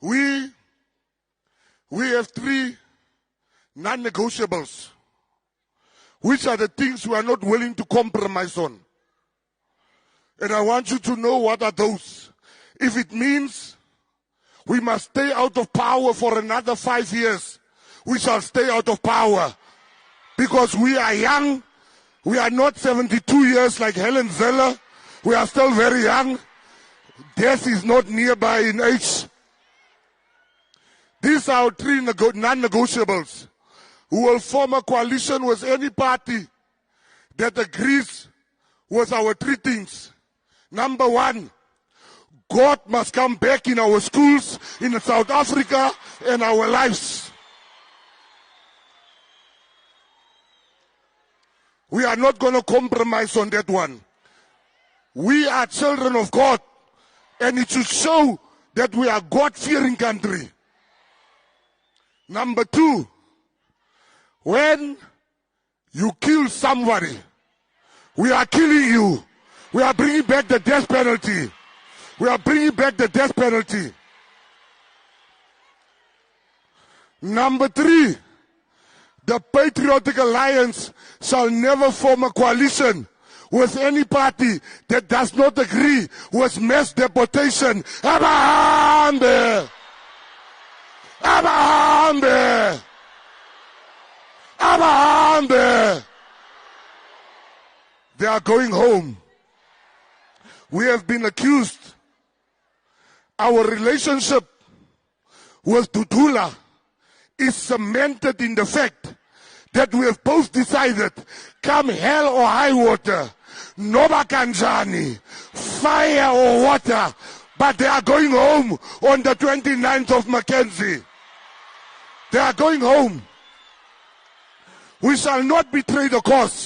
We have three non-negotiables, which are the things we are not willing to compromise on. And I want you to know what are those. If it means we must stay out of power for another 5 years, we shall stay out of power. Because we are young. We are not 72 years like Helen Zeller. We are still very young. Death is not nearby in age. These are our three non-negotiables. We will form a coalition with any party that agrees with our three things. Number one, God must come back in our schools, in South Africa, and our lives. We are not going to compromise on that one. We are children of God, and it should show that we are God-fearing country. Number two, when you kill somebody, we are killing you. We are bringing back the death penalty. We are bringing back the death penalty. Number three, the Patriotic Alliance shall never form a coalition with any party that does not agree with mass deportation. Abahambe! Abahambe! Abahambe! They are going home. We have been accused. Our relationship with Tutula is cemented in the fact that we have both decided, come hell or high water, Noba Kanjani, fire or water, but they are going home on the 29th of Mackenzie. They are going home. We shall not betray the cause.